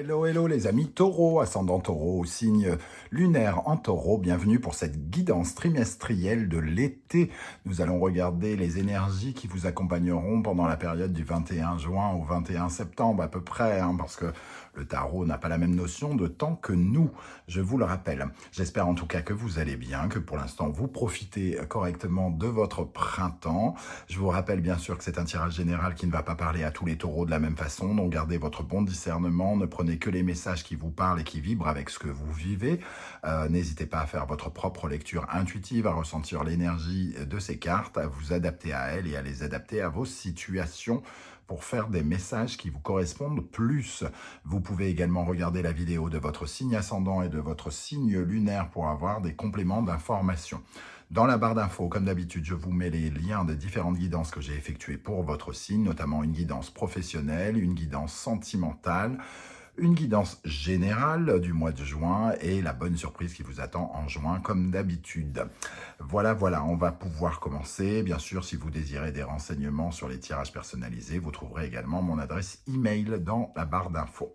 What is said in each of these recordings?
Hello, hello les amis taureaux, ascendant taureau, signe lunaire en taureau. Bienvenue pour cette guidance trimestrielle de l'été. Nous allons regarder les énergies qui vous accompagneront pendant la période du 21 juin au 21 septembre à peu près, parce que le tarot n'a pas la même notion de temps que nous, je vous le rappelle. J'espère en tout cas que vous allez bien, que pour l'instant vous profitez correctement de votre printemps. Je vous rappelle bien sûr que c'est un tirage général qui ne va pas parler à tous les taureaux de la même façon, donc gardez votre bon discernement, ne prenez que les messages qui vous parlent et qui vibrent avec ce que vous vivez. N'hésitez pas à faire votre propre lecture intuitive, à ressentir l'énergie de ces cartes, à vous adapter à elles et à les adapter à vos situations pour faire des messages qui vous correspondent plus. Vous pouvez également regarder la vidéo de votre signe ascendant et de votre signe lunaire pour avoir des compléments d'information. Dans la barre d'infos, comme d'habitude, je vous mets les liens des différentes guidances que j'ai effectuées pour votre signe, notamment une guidance professionnelle, une guidance sentimentale, une guidance générale du mois de juin et la bonne surprise qui vous attend en juin comme d'habitude. Voilà, on va pouvoir commencer. Bien sûr, si vous désirez des renseignements sur les tirages personnalisés, vous trouverez également mon adresse email dans la barre d'infos.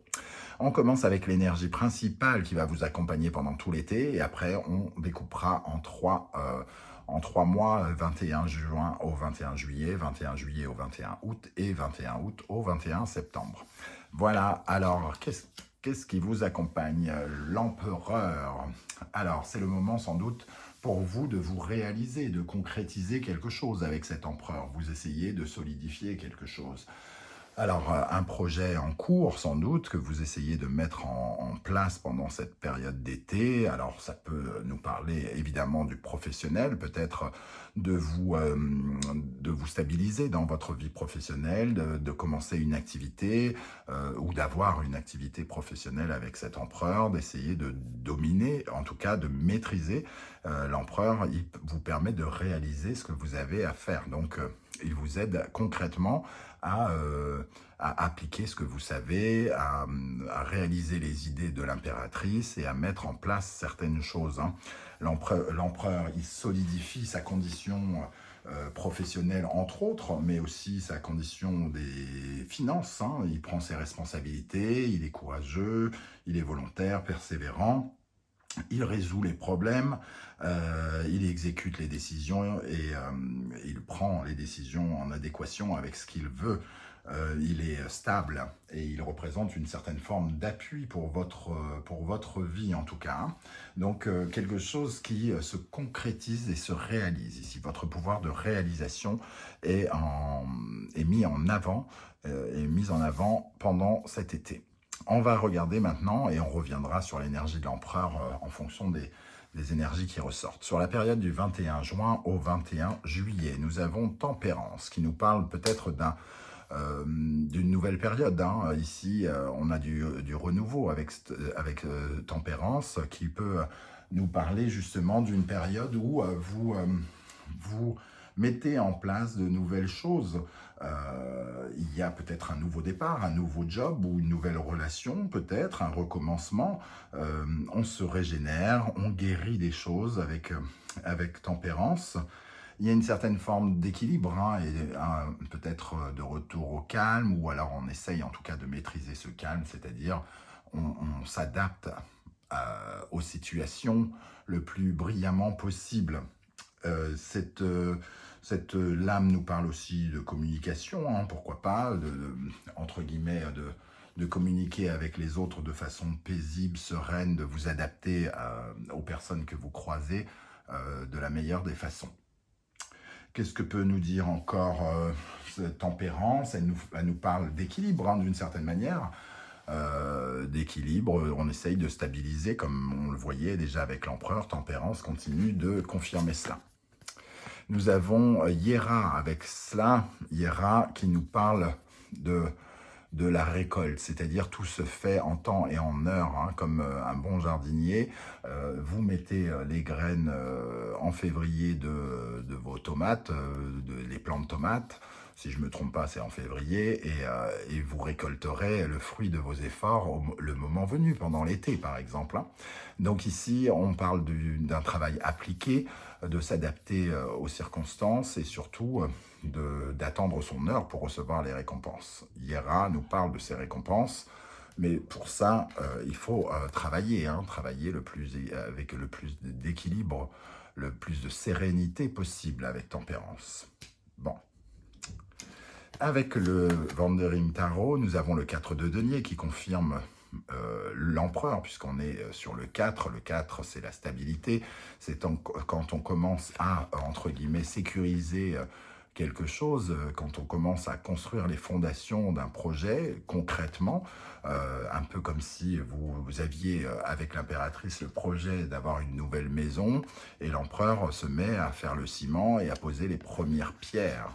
On commence avec l'énergie principale qui va vous accompagner pendant tout l'été et après on découpera en trois mois, 21 juin au 21 juillet, 21 juillet au 21 août et 21 août au 21 septembre. Voilà, alors qu'est-ce qui vous accompagne? L'empereur. Alors c'est le moment sans doute pour vous de vous réaliser, de concrétiser quelque chose avec cet empereur. Vous essayez de solidifier quelque chose. Alors, un projet en cours, sans doute, que vous essayez de mettre en place pendant cette période d'été. Alors, ça peut nous parler évidemment du professionnel, peut-être de vous stabiliser dans votre vie professionnelle, de commencer une activité ou d'avoir une activité professionnelle avec cet empereur, d'essayer de dominer, en tout cas de maîtriser. L'empereur, il vous permet de réaliser ce que vous avez à faire. Donc, il vous aide concrètement à appliquer ce que vous savez, à réaliser les idées de l'impératrice et à mettre en place certaines choses. L'empereur, il solidifie sa condition professionnelle, entre autres, mais aussi sa condition des finances. Il prend ses responsabilités, il est courageux, il est volontaire, persévérant. Il résout les problèmes, il exécute les décisions et il prend les décisions en adéquation avec ce qu'il veut. Il est stable et il représente une certaine forme d'appui pour votre vie en tout cas. Donc quelque chose qui se concrétise et se réalise ici. Votre pouvoir de réalisation est mis en avant pendant cet été. On va regarder maintenant et on reviendra sur l'énergie de l'empereur en fonction des énergies qui ressortent. Sur la période du 21 juin au 21 juillet, nous avons Tempérance qui nous parle peut-être d'une nouvelle période. Ici, on a du renouveau avec Tempérance qui peut nous parler justement d'une période où vous mettez en place de nouvelles choses. Il y a peut-être un nouveau départ, un nouveau job ou une nouvelle relation, peut-être un recommencement. On se régénère, on guérit des choses avec Tempérance. Il y a une certaine forme d'équilibre et peut-être de retour au calme, ou alors on essaye en tout cas de maîtriser ce calme, c'est-à-dire on s'adapte aux situations le plus brillamment possible. Cette lame nous parle aussi de communication, pourquoi pas, entre guillemets, de communiquer avec les autres de façon paisible, sereine, de vous adapter aux personnes que vous croisez de la meilleure des façons. Qu'est-ce que peut nous dire encore cette Tempérance? Elle nous parle d'équilibre d'une certaine manière. D'équilibre, on essaye de stabiliser comme on le voyait déjà avec l'empereur. Tempérance continue de confirmer cela. Nous avons Hiera avec cela, Hiera qui nous parle de la récolte, c'est-à-dire tout se fait en temps et en heure, comme un bon jardinier. Vous mettez les graines en février de vos tomates, les plants de tomates. Si je ne me trompe pas, c'est en février, et vous récolterez le fruit de vos efforts le moment venu, pendant l'été par exemple. Donc ici, on parle d'un travail appliqué, de s'adapter aux circonstances et surtout d'attendre son heure pour recevoir les récompenses. Hiera nous parle de ces récompenses Mais pour ça, il faut travailler, hein, travailler avec le plus d'équilibre, le plus de sérénité possible avec tempérance. Bon. Avec le Wandering Tarot, nous avons le 4 de denier qui confirme l'empereur, puisqu'on est sur le 4. Le 4, c'est la stabilité. C'est quand on commence à, entre guillemets, sécuriser quelque chose, quand on commence à construire les fondations d'un projet, concrètement, un peu comme si vous aviez, avec l'impératrice, le projet d'avoir une nouvelle maison, et l'empereur se met à faire le ciment et à poser les premières pierres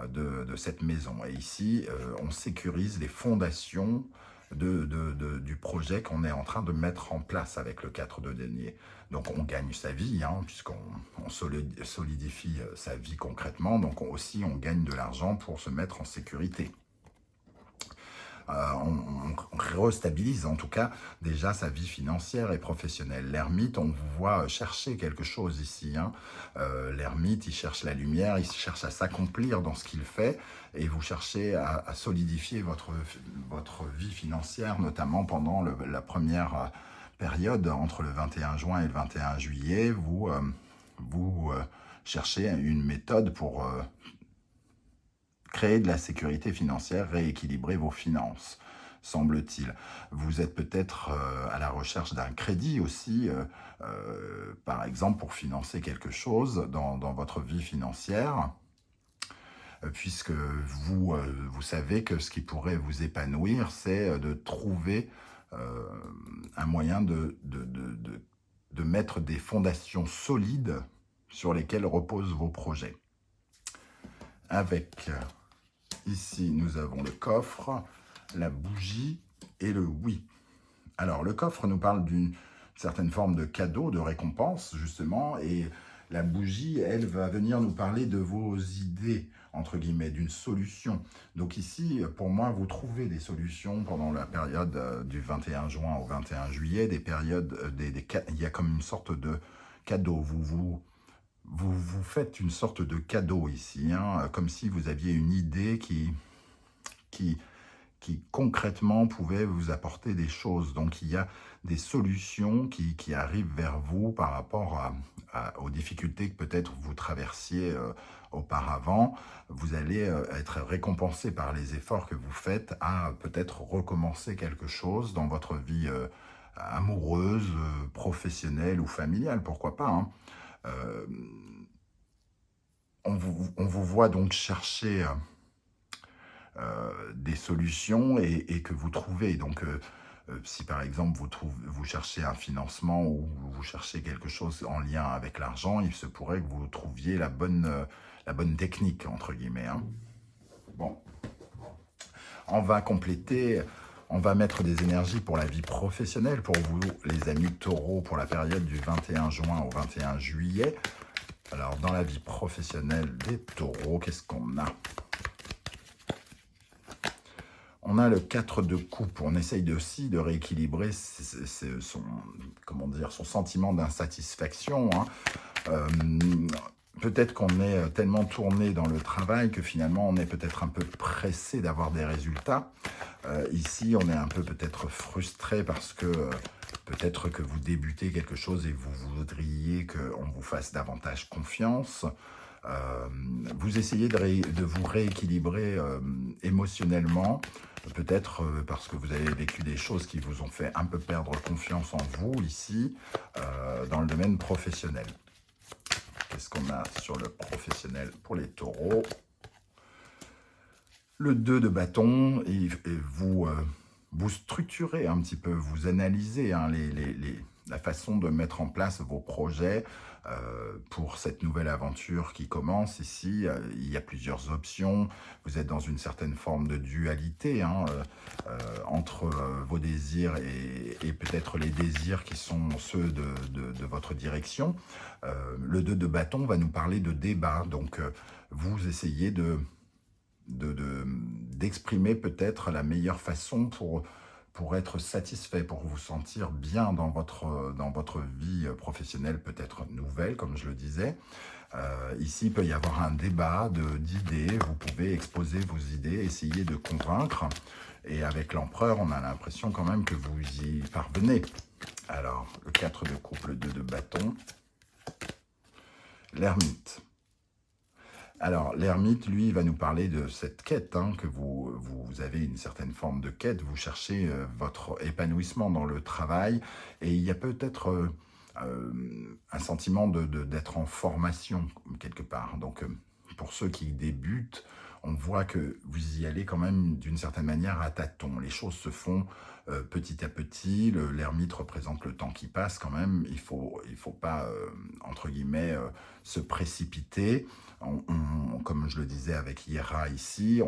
de cette maison. Et ici, on sécurise les fondations du projet qu'on est en train de mettre en place avec le 4 de denier. Donc on gagne sa vie, hein, puisqu'on solidifie sa vie concrètement, donc aussi on gagne de l'argent pour se mettre en sécurité. On restabilise en tout cas déjà sa vie financière et professionnelle. L'ermite, on vous voit chercher quelque chose ici. Hein. L'ermite, il cherche la lumière, il cherche à s'accomplir dans ce qu'il fait, et vous cherchez à solidifier votre vie financière, notamment pendant la première période entre le 21 juin et le 21 juillet. Vous cherchez une méthode pour créer de la sécurité financière, rééquilibrer vos finances, semble-t-il. Vous êtes peut-être à la recherche d'un crédit aussi, par exemple pour financer quelque chose dans votre vie financière, puisque vous savez que ce qui pourrait vous épanouir, c'est de trouver un moyen de mettre des fondations solides sur lesquelles reposent vos projets. Avec... Ici, nous avons le coffre, la bougie et le oui. Alors, le coffre nous parle d'une certaine forme de cadeau, de récompense, justement, et la bougie, elle, va venir nous parler de vos idées, entre guillemets, d'une solution. Donc ici, pour moi, vous trouvez des solutions pendant la période du 21 juin au 21 juillet, des périodes, il y a comme une sorte de cadeau, vous faites une sorte de cadeau ici, hein, comme si vous aviez une idée qui concrètement pouvait vous apporter des choses. Donc il y a des solutions qui arrivent vers vous par rapport aux difficultés que peut-être vous traversiez auparavant. Vous allez être récompensé par les efforts que vous faites à peut-être recommencer quelque chose dans votre vie amoureuse, professionnelle ou familiale, pourquoi pas, hein. On vous voit donc chercher des solutions et que vous trouvez. Donc, si par exemple vous cherchez un financement ou vous cherchez quelque chose en lien avec l'argent, il se pourrait que vous trouviez la bonne technique, entre guillemets. Hein. Bon, on va compléter... On va mettre des énergies pour la vie professionnelle, pour vous, les amis taureaux, pour la période du 21 juin au 21 juillet. Alors, dans la vie professionnelle des taureaux, qu'est-ce qu'on a? On a le 4 de coupe. On essaye aussi de rééquilibrer son sentiment d'insatisfaction. Hein. Peut-être qu'on est tellement tourné dans le travail que finalement on est peut-être un peu pressé d'avoir des résultats. Ici, on est un peu peut-être frustré parce que peut-être que vous débutez quelque chose et vous voudriez qu'on vous fasse davantage confiance. Vous essayez de vous rééquilibrer émotionnellement, peut-être parce que vous avez vécu des choses qui vous ont fait un peu perdre confiance en vous ici, dans le domaine professionnel. Qu'est-ce qu'on a sur le professionnel pour les taureaux? Le 2 de bâton, et vous structurez un petit peu, vous analysez hein, la façon de mettre en place vos projets pour cette nouvelle aventure qui commence ici. Il y a plusieurs options, vous êtes dans une certaine forme de dualité hein, entre vos désirs et peut-être les désirs qui sont ceux de votre direction. Le 2 de bâton va nous parler de débat, donc vous essayez d'exprimer peut-être la meilleure façon pour être satisfait, pour vous sentir bien dans votre vie professionnelle, peut-être nouvelle, comme je le disais. Ici, il peut y avoir un débat d'idées, vous pouvez exposer vos idées, essayer de convaincre. Et avec l'empereur, on a l'impression quand même que vous y parvenez. Alors, le 4 de coupe, le 2 de bâton, l'ermite. Alors, l'ermite, lui, va nous parler de cette quête, que vous avez une certaine forme de quête, vous cherchez votre épanouissement dans le travail, et il y a peut-être un sentiment d'être en formation, quelque part. Donc, pour ceux qui débutent, on voit que vous y allez quand même d'une certaine manière à tâtons. Les choses se font petit à petit. L'ermite représente le temps qui passe quand même. Il faut pas, entre guillemets, se précipiter. Comme je le disais avec Hiera ici,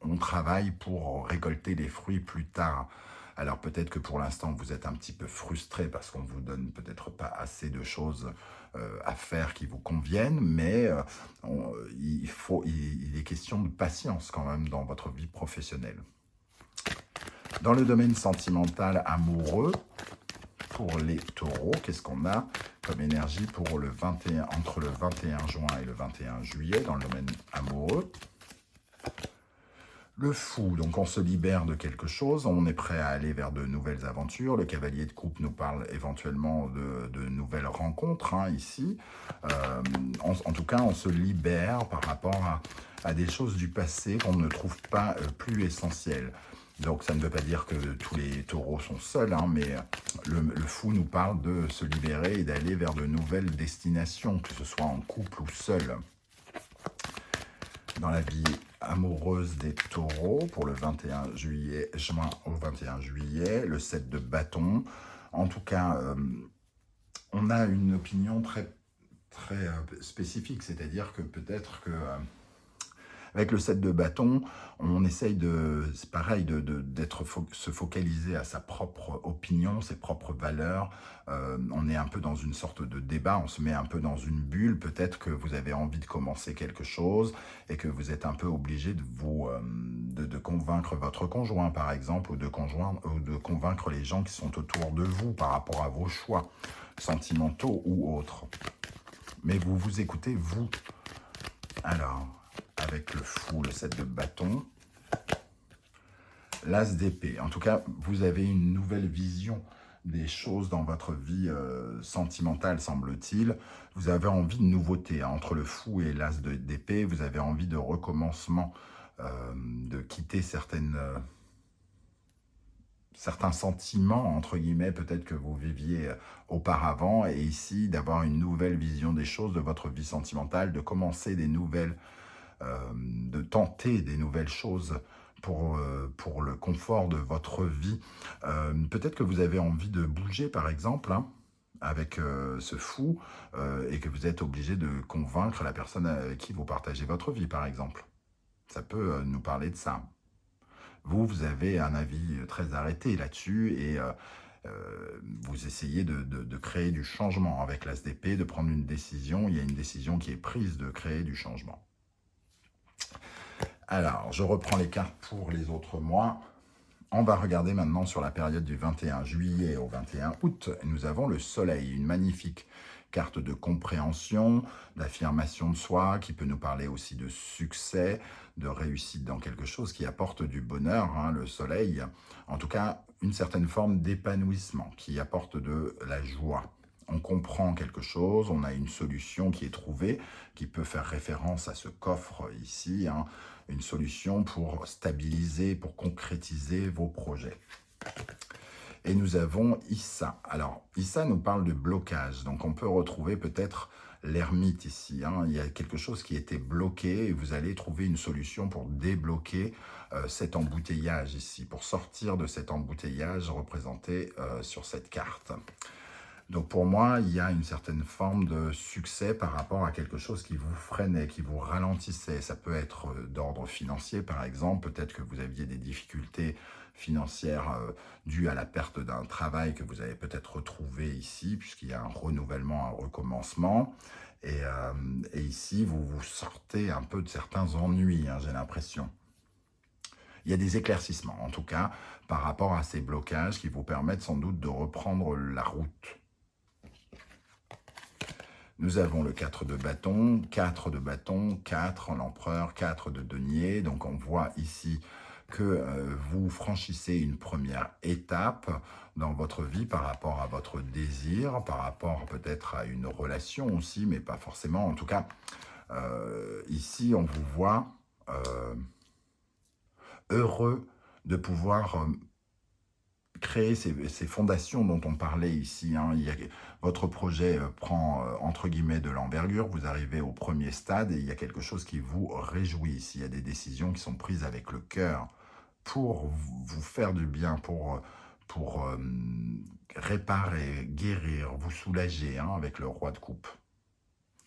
on travaille pour récolter les fruits plus tard. Alors peut-être que pour l'instant vous êtes un petit peu frustré parce qu'on ne vous donne peut-être pas assez de choses à faire qui vous conviennent, mais il est question de patience quand même dans votre vie professionnelle. Dans le domaine sentimental amoureux, pour les taureaux, qu'est-ce qu'on a comme énergie pour entre le 21 juin et le 21 juillet dans le domaine amoureux? Le fou, donc on se libère de quelque chose, on est prêt à aller vers de nouvelles aventures. Le cavalier de coupe nous parle éventuellement de nouvelles rencontres, ici. En tout cas, on se libère par rapport à des choses du passé qu'on ne trouve pas plus essentielles. Donc ça ne veut pas dire que tous les taureaux sont seuls, mais le fou nous parle de se libérer et d'aller vers de nouvelles destinations, que ce soit en couple ou seul. Dans la vie amoureuse des taureaux, pour le 21 juin au 21 juillet, le 7 de bâton. En tout cas, on a une opinion très spécifique, c'est-à-dire que peut-être que avec le 7 de bâton, on essaye c'est pareil, se focaliser à sa propre opinion, ses propres valeurs. On est un peu dans une sorte de débat, on se met un peu dans une bulle. Peut-être que vous avez envie de commencer quelque chose et que vous êtes un peu obligé de convaincre votre conjoint, par exemple, ou de convaincre les gens qui sont autour de vous par rapport à vos choix sentimentaux ou autres. Mais vous vous écoutez, vous. Alors, avec le fou, le 7 de bâton, l'as d'épée. En tout cas, vous avez une nouvelle vision des choses dans votre vie sentimentale, semble-t-il. Vous avez envie de nouveauté. Entre le fou et l'as d'épée, vous avez envie de recommencement, de quitter certains sentiments, entre guillemets, peut-être que vous viviez auparavant, et ici, d'avoir une nouvelle vision des choses, de votre vie sentimentale, de commencer de tenter des nouvelles choses pour le confort de votre vie. Peut-être que vous avez envie de bouger, par exemple, avec ce fou, et que vous êtes obligé de convaincre la personne avec qui vous partagez votre vie, par exemple. Ça peut nous parler de ça. Vous avez un avis très arrêté là-dessus, et vous essayez de créer du changement avec l'as d'épée, de prendre une décision. Il y a une décision qui est prise de créer du changement. Alors, je reprends les cartes pour les autres mois. On va regarder maintenant sur la période du 21 juillet au 21 août. Nous avons le soleil, une magnifique carte de compréhension, d'affirmation de soi, qui peut nous parler aussi de succès, de réussite dans quelque chose qui apporte du bonheur, le soleil. En tout cas, une certaine forme d'épanouissement qui apporte de la joie. On comprend quelque chose, on a une solution qui est trouvée, qui peut faire référence à ce coffre ici, une solution pour stabiliser, pour concrétiser vos projets. Et nous avons Issa. Alors, Issa nous parle de blocage, donc on peut retrouver peut-être l'ermite ici. Il y a quelque chose qui était bloqué et vous allez trouver une solution pour débloquer cet embouteillage ici, pour sortir de cet embouteillage représenté sur cette carte. Donc pour moi, il y a une certaine forme de succès par rapport à quelque chose qui vous freinait, qui vous ralentissait. Ça peut être d'ordre financier, par exemple. Peut-être que vous aviez des difficultés financières dues à la perte d'un travail que vous avez peut-être retrouvé ici, puisqu'il y a un renouvellement, un recommencement. Et ici, vous sortez un peu de certains ennuis, j'ai l'impression. il y a des éclaircissements, en tout cas, par rapport à ces blocages qui vous permettent sans doute de reprendre la route. Nous avons le 4 de bâton, 4 de bâton, 4 l'empereur, 4 de denier. Donc on voit ici que vous franchissez une première étape dans votre vie par rapport à votre désir, par rapport peut-être à une relation aussi, mais pas forcément. En tout cas, ici on vous voit heureux de pouvoir créer ces fondations dont on parlait ici. Hein. Votre projet prend, entre guillemets, de l'envergure. Vous arrivez au premier stade et il y a quelque chose qui vous réjouit ici. Il y a des décisions qui sont prises avec le cœur pour vous faire du bien, pour réparer, guérir, vous soulager hein, avec le roi de coupe.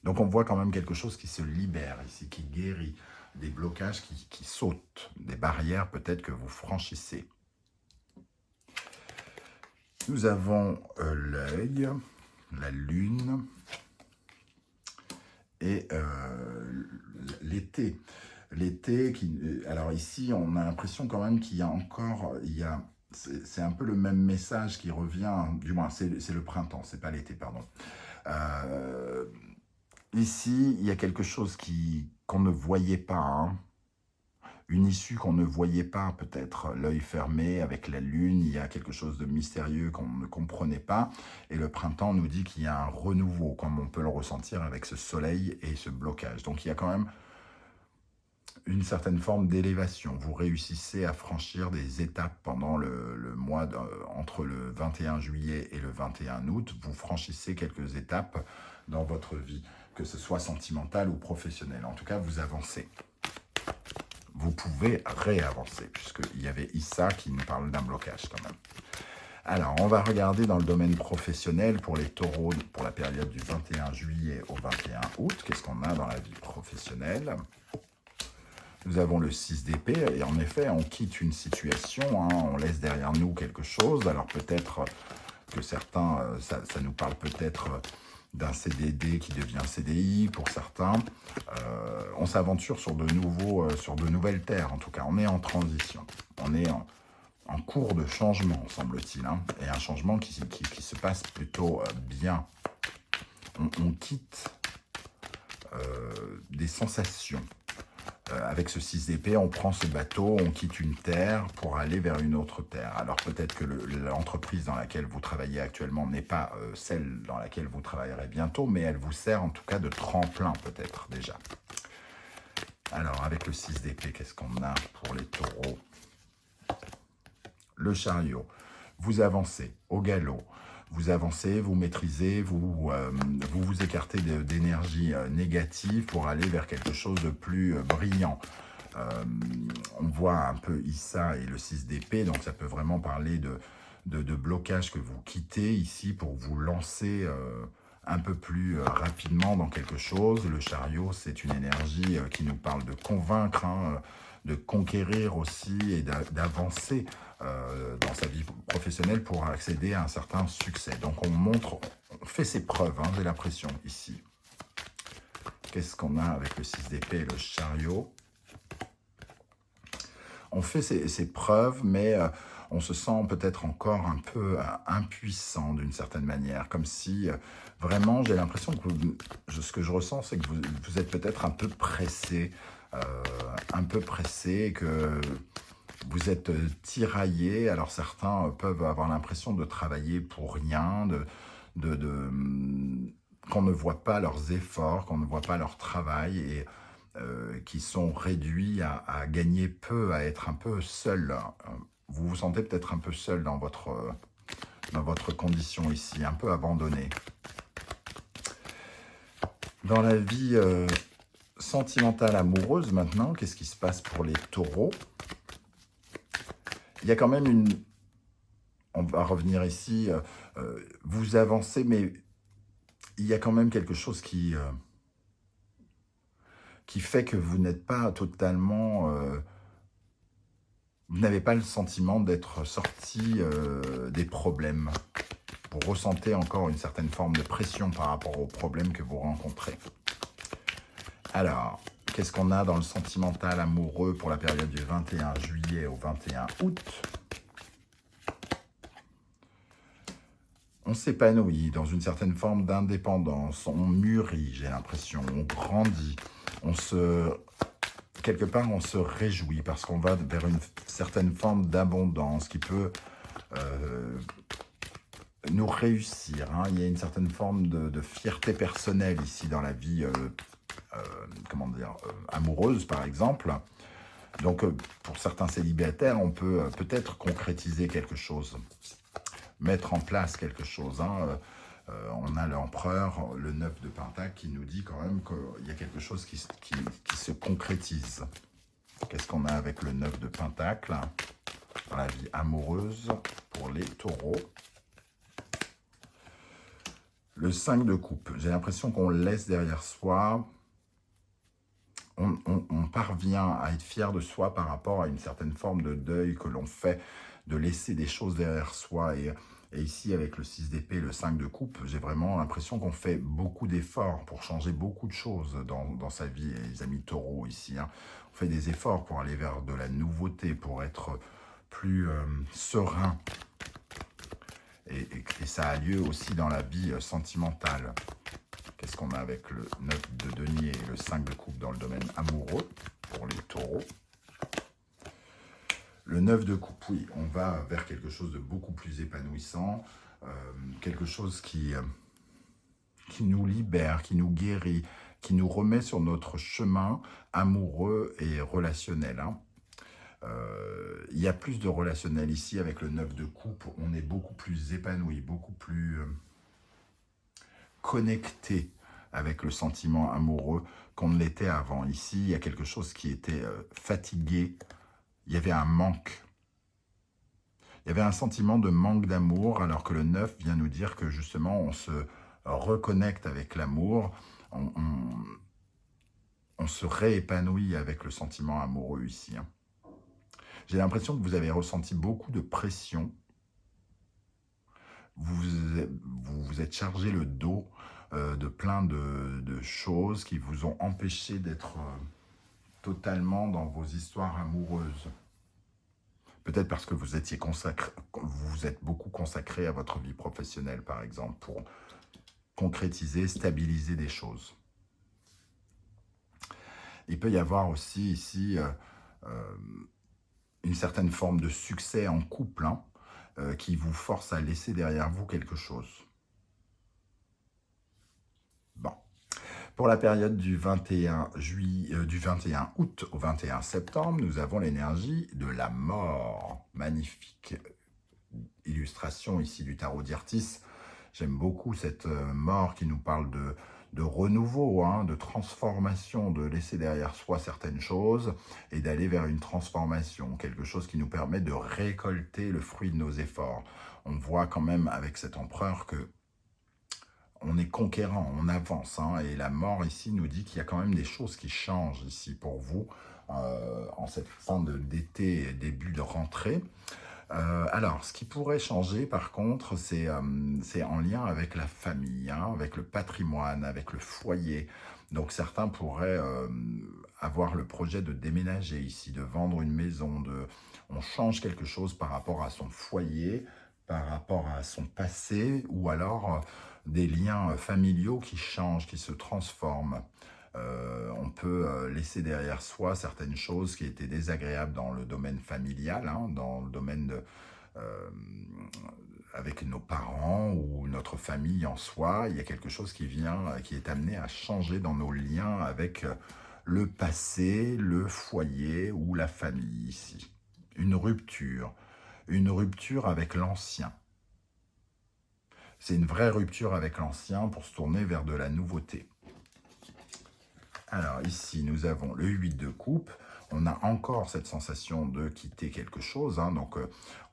Donc on voit quand même quelque chose qui se libère ici, qui guérit, des blocages qui sautent, des barrières peut-être que vous franchissez. Nous avons l'œil, la lune et l'été. L'été, alors ici, on a l'impression quand même qu'il y a encore, c'est un peu le même message qui revient, du moins c'est le printemps, c'est pas l'été, pardon. Ici, il y a quelque chose qu'on ne voyait pas, hein. Une issue qu'on ne voyait pas, peut-être l'œil fermé avec la lune, il y a quelque chose de mystérieux qu'on ne comprenait pas. Et le printemps nous dit qu'il y a un renouveau, comme on peut le ressentir avec ce soleil et ce blocage. Donc il y a quand même une certaine forme d'élévation. Vous réussissez à franchir des étapes pendant le mois, entre le 21 juillet et le 21 août. Vous franchissez quelques étapes dans votre vie, que ce soit sentimentale ou professionnelle. En tout cas, vous avancez. Vous pouvez réavancer, puisqu'il y avait Issa qui nous parle d'un blocage quand même. Alors, on va regarder dans le domaine professionnel pour les taureaux, pour la période du 21 juillet au 21 août. Qu'est-ce qu'on a dans la vie professionnelle? Nous avons le 6 d'épée, et en effet, on quitte une situation, hein, on laisse derrière nous quelque chose. Alors peut-être que certains, ça nous parle peut-être d'un CDD qui devient CDI pour certains. On s'aventure sur de nouvelles terres, en tout cas. On est en transition. On est en cours de changement, semble-t-il. Hein, et un changement qui se passe plutôt bien. On quitte des sensations. Avec ce 6 d'épée, on prend ce bateau, on quitte une terre pour aller vers une autre terre. Alors peut-être que l'entreprise dans laquelle vous travaillez actuellement n'est pas celle dans laquelle vous travaillerez bientôt, mais elle vous sert en tout cas de tremplin peut-être déjà. Alors avec le 6 d'épée, qu'est-ce qu'on a pour les taureaux? Le chariot. Vous avancez au galop. Vous avancez, vous maîtrisez, vous écartez d'énergie négative pour aller vers quelque chose de plus brillant. On voit un peu Issa et le 6 d'épée, donc ça peut vraiment parler de blocage que vous quittez ici pour vous lancer un peu plus rapidement dans quelque chose. Le chariot, c'est une énergie qui nous parle de convaincre, hein, de conquérir aussi et d'avancer dans sa vie professionnelle pour accéder à un certain succès. Donc on fait ses preuves, hein, j'ai l'impression ici. Qu'est-ce qu'on a avec le 6 d'épée et le chariot? On fait ses preuves, mais on se sent peut-être encore un peu impuissant d'une certaine manière, comme si vraiment j'ai l'impression que ce que je ressens, c'est que vous êtes peut-être un peu pressé, que vous êtes tiraillé. Alors certains peuvent avoir l'impression de travailler pour rien, qu'on ne voit pas leurs efforts, qu'on ne voit pas leur travail et qui sont réduits à gagner peu, à être un peu seuls. Vous vous sentez peut-être un peu seul dans votre condition ici, un peu abandonné. Dans la vie sentimentale amoureuse maintenant, qu'est-ce qui se passe pour les taureaux? Il y a quand même on va revenir ici, vous avancez, mais il y a quand même quelque chose qui fait que vous n'êtes pas totalement... vous n'avez pas le sentiment d'être sorti des problèmes. Vous ressentez encore une certaine forme de pression par rapport aux problèmes que vous rencontrez. Alors, Qu'est-ce qu'on a dans le sentimental amoureux pour la période du 21 juillet au 21 août? On s'épanouit dans une certaine forme d'indépendance, on mûrit, j'ai l'impression, on grandit, quelque part on se réjouit parce qu'on va vers une certaine forme d'abondance qui peut nous réussir. Hein. Il y a une certaine forme de fierté personnelle ici dans la vie comment dire, amoureuse par exemple. Donc pour certains célibataires, on peut peut-être concrétiser quelque chose, mettre en place quelque chose. Hein. On a l'empereur, le 9 de Pentacle, qui nous dit quand même qu'il y a quelque chose qui se concrétise. Qu'est-ce qu'on a avec le 9 de Pentacle dans la vie amoureuse pour les taureaux? Le 5 de coupe, j'ai l'impression qu'on le laisse derrière soi. On parvient à être fier de soi par rapport à une certaine forme de deuil que l'on fait, de laisser des choses derrière soi. Et ici, avec le 6 d'épée, le 5 de coupe, j'ai vraiment l'impression qu'on fait beaucoup d'efforts pour changer beaucoup de choses dans sa vie. Et les amis taureaux ici, hein, on fait des efforts pour aller vers de la nouveauté, pour être plus serein. Et ça a lieu aussi dans la vie sentimentale. Qu'est-ce qu'on a avec le 9 de denier et le 5 de coupe dans le domaine amoureux pour les taureaux? Le 9 de coupe, oui, on va vers quelque chose de beaucoup plus épanouissant, quelque chose qui nous libère, qui nous guérit, qui nous remet sur notre chemin amoureux et relationnel. Hein. Il y a plus de relationnel ici avec le 9 de coupe, on est beaucoup plus épanoui, beaucoup plus connecté avec le sentiment amoureux qu'on ne l'était avant. Ici, il y a quelque chose qui était fatigué, il y avait un manque. Il y avait un sentiment de manque d'amour, alors que le 9 vient nous dire que justement, on se reconnecte avec l'amour, on se réépanouit avec le sentiment amoureux ici. Hein. J'ai l'impression que vous avez ressenti beaucoup de pression. Vous vous êtes chargé le dos de plein de choses qui vous ont empêché d'être totalement dans vos histoires amoureuses. Peut-être parce que vous étiez consacré, vous êtes beaucoup consacré à votre vie professionnelle, par exemple, pour concrétiser, stabiliser des choses. Il peut y avoir aussi ici une certaine forme de succès en couple, hein, qui vous force à laisser derrière vous quelque chose. Bon. Pour la période du 21 août au 21 septembre, nous avons l'énergie de la mort. Magnifique illustration ici du tarot d'Irtis. J'aime beaucoup cette mort qui nous parle de renouveau, hein, de transformation, de laisser derrière soi certaines choses et d'aller vers une transformation, quelque chose qui nous permet de récolter le fruit de nos efforts. On voit quand même avec cet empereur que on est conquérant, on avance, hein, et la mort ici nous dit qu'il y a quand même des choses qui changent ici pour vous en cette fin d'été et début de rentrée. Alors, ce qui pourrait changer, par contre, c'est en lien avec la famille, hein, avec le patrimoine, avec le foyer. Donc, certains pourraient avoir le projet de déménager ici, de vendre une maison. On change quelque chose par rapport à son foyer, par rapport à son passé, ou alors des liens familiaux qui changent, qui se transforment. On peut laisser derrière soi certaines choses qui étaient désagréables dans le domaine familial, hein, dans le domaine avec nos parents ou notre famille en soi. Il y a quelque chose qui est amené à changer dans nos liens avec le passé, le foyer ou la famille ici. Une rupture avec l'ancien. C'est une vraie rupture avec l'ancien pour se tourner vers de la nouveauté. Alors ici, nous avons le 8 de coupe. On a encore cette sensation de quitter quelque chose. Hein, donc,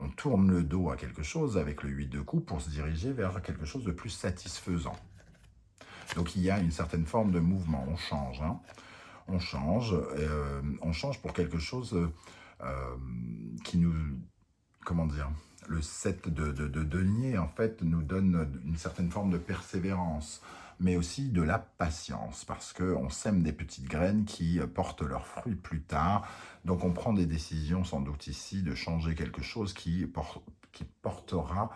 on tourne le dos à quelque chose avec le 8 de coupe pour se diriger vers quelque chose de plus satisfaisant. Donc, il y a une certaine forme de mouvement. On change. Hein, on change pour quelque chose qui nous... Comment dire ? Le 7 de denier, en fait, nous donne une certaine forme de persévérance. mais aussi de la patience, parce qu'on sème des petites graines qui portent leurs fruits plus tard. Donc on prend des décisions sans doute ici de changer quelque chose qui portera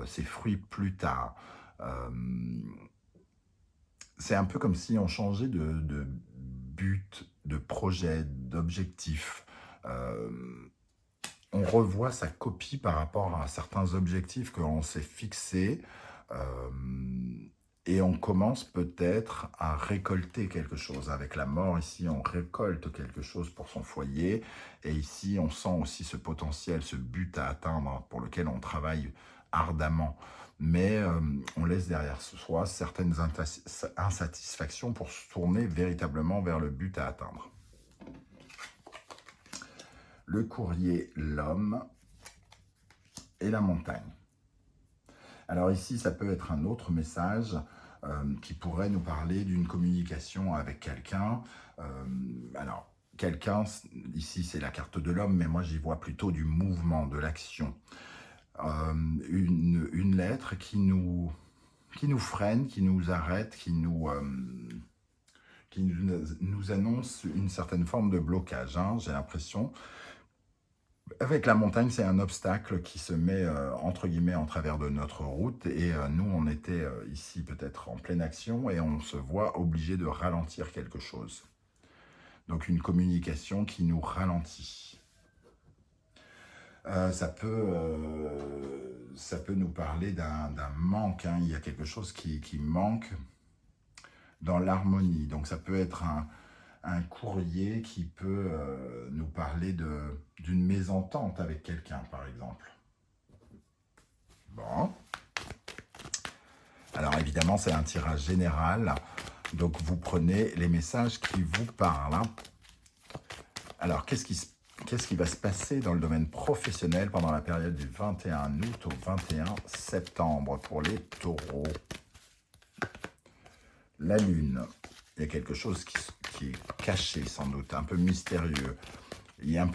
ses fruits plus tard. C'est un peu comme si on changeait de but, de projet, d'objectif. On revoit sa copie par rapport à certains objectifs que l'on s'est fixés et on commence peut-être à récolter quelque chose. Avec la mort, ici, on récolte quelque chose pour son foyer et ici, on sent aussi ce potentiel, ce but à atteindre pour lequel on travaille ardemment. Mais on laisse derrière soi certaines insatisfactions pour se tourner véritablement vers le but à atteindre. Le courrier, l'homme et la montagne. Alors ici, ça peut être un autre message qui pourrait nous parler d'une communication avec quelqu'un. Alors, quelqu'un, ici c'est la carte de l'homme, mais moi j'y vois plutôt du mouvement, de l'action. Une lettre qui nous freine, qui nous arrête, qui nous annonce une certaine forme de blocage, hein, j'ai l'impression. Avec la montagne, c'est un obstacle qui se met, entre guillemets, en travers de notre route. Et nous, on était ici peut-être en pleine action et on se voit obligé de ralentir quelque chose. Donc une communication qui nous ralentit. Ça peut nous parler d'un manque, hein. Il y a quelque chose qui manque dans l'harmonie. Donc ça peut être un courrier qui peut nous parler d'une mésentente avec quelqu'un, par exemple. Bon. Alors évidemment, c'est un tirage général. Donc vous prenez les messages qui vous parlent. Alors, qu'est-ce qui va se passer dans le domaine professionnel pendant la période du 21 août au 21 septembre pour les taureaux? La lune. Il y a quelque chose qui est caché, sans doute, un peu mystérieux. Il y a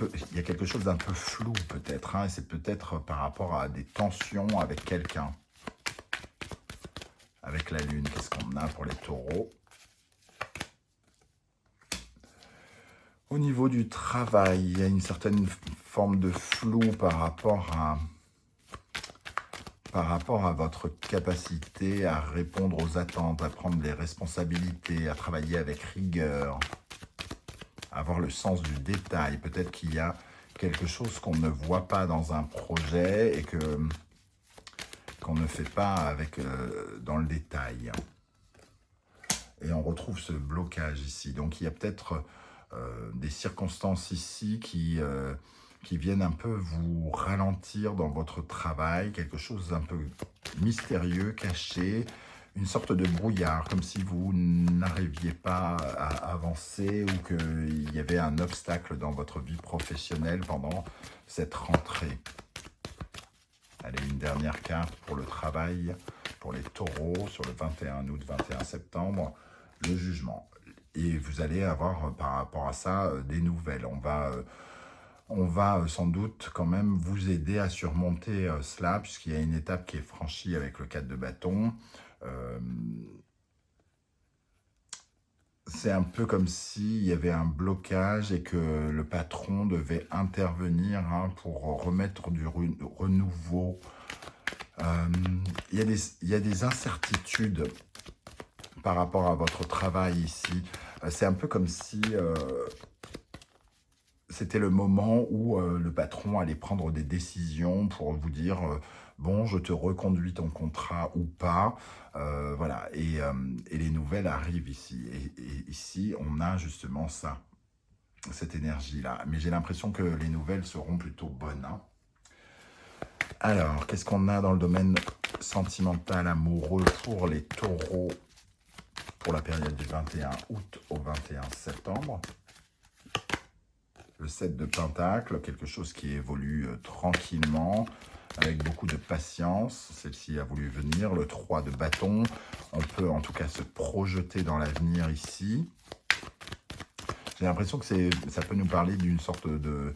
quelque chose d'un peu flou, peut-être, hein, et c'est peut-être par rapport à des tensions avec quelqu'un. Avec la lune, qu'est-ce qu'on a pour les taureaux? Au niveau du travail, il y a une certaine forme de flou par rapport à votre capacité à répondre aux attentes, à prendre les responsabilités, à travailler avec rigueur, à avoir le sens du détail. Peut-être qu'il y a quelque chose qu'on ne voit pas dans un projet et qu'on ne fait pas dans le détail. Et on retrouve ce blocage ici. Donc il y a peut-être des circonstances ici qui viennent un peu vous ralentir dans votre travail, quelque chose d'un peu mystérieux, caché, une sorte de brouillard, comme si vous n'arriviez pas à avancer ou qu'il y avait un obstacle dans votre vie professionnelle pendant cette rentrée. Allez, une dernière carte pour le travail, pour les taureaux, sur le 21 août, 21 septembre, le jugement. Et vous allez avoir par rapport à ça des nouvelles. On va sans doute quand même vous aider à surmonter cela, puisqu'il y a une étape qui est franchie avec le 4 de bâton. C'est un peu comme s'il y avait un blocage et que le patron devait intervenir pour remettre du renouveau. Il y a des incertitudes par rapport à votre travail ici. C'est un peu comme si c'était le moment où le patron allait prendre des décisions pour vous dire bon, je te reconduis ton contrat ou pas. Voilà, et les nouvelles arrivent ici. Et ici, on a justement ça, cette énergie-là. Mais j'ai l'impression que les nouvelles seront plutôt bonnes, hein. Alors, qu'est-ce qu'on a dans le domaine sentimental, amoureux pour les taureaux pour la période du 21 août au 21 septembre? Le 7 de Pentacle, quelque chose qui évolue tranquillement, avec beaucoup de patience. Celle-ci a voulu venir. Le 3 de bâton, on peut en tout cas se projeter dans l'avenir ici. J'ai l'impression que ça peut nous parler d'une sorte de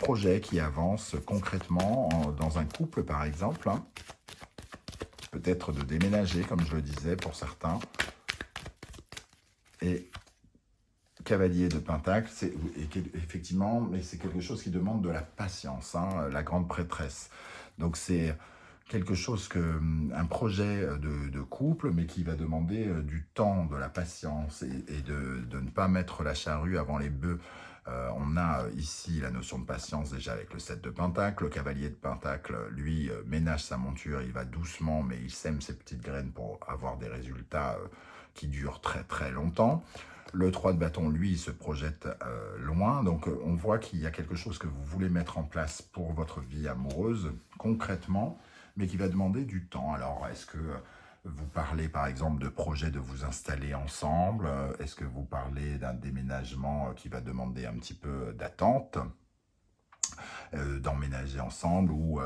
projet qui avance concrètement dans un couple, par exemple, hein. peut-être de déménager, comme je le disais pour certains. Et cavalier de Pentacle, effectivement, mais c'est quelque chose qui demande de la patience, hein, la grande prêtresse. Donc c'est quelque chose un projet de couple, mais qui va demander du temps, de la patience et de ne pas mettre la charrue avant les bœufs. On a ici la notion de patience déjà avec le 7 de Pentacle. Le cavalier de Pentacle, lui, ménage sa monture, il va doucement, mais il sème ses petites graines pour avoir des résultats qui durent très très longtemps. Le 3 de bâton, lui, il se projette loin. Donc, on voit qu'il y a quelque chose que vous voulez mettre en place pour votre vie amoureuse, concrètement, mais qui va demander du temps. Alors, est-ce que vous parlez, par exemple, de projet de vous installer ensemble? Est-ce que vous parlez d'un déménagement qui va demander un petit peu d'attente, d'emménager ensemble ou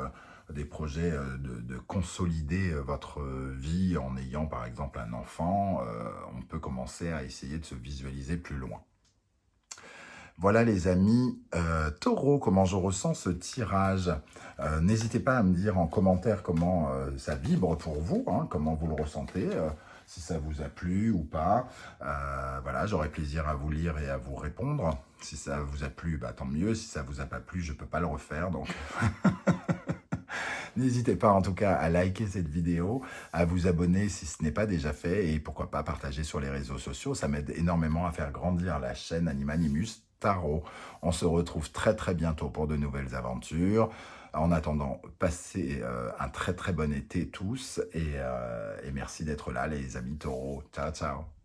des projets de consolider votre vie en ayant par exemple un enfant, on peut commencer à essayer de se visualiser plus loin. Voilà les amis, Taureau, comment je ressens ce tirage. N'hésitez pas à me dire en commentaire comment ça vibre pour vous, hein, comment vous le ressentez, si ça vous a plu ou pas. Voilà, j'aurai plaisir à vous lire et à vous répondre. Si ça vous a plu, bah, tant mieux. Si ça vous a pas plu, je peux pas le refaire, donc... N'hésitez pas en tout cas à liker cette vidéo, à vous abonner si ce n'est pas déjà fait et pourquoi pas partager sur les réseaux sociaux. Ça m'aide énormément à faire grandir la chaîne Animanimus Tarot. On se retrouve très très bientôt pour de nouvelles aventures. En attendant, passez un très très bon été tous et merci d'être là les amis taureaux. Ciao ciao.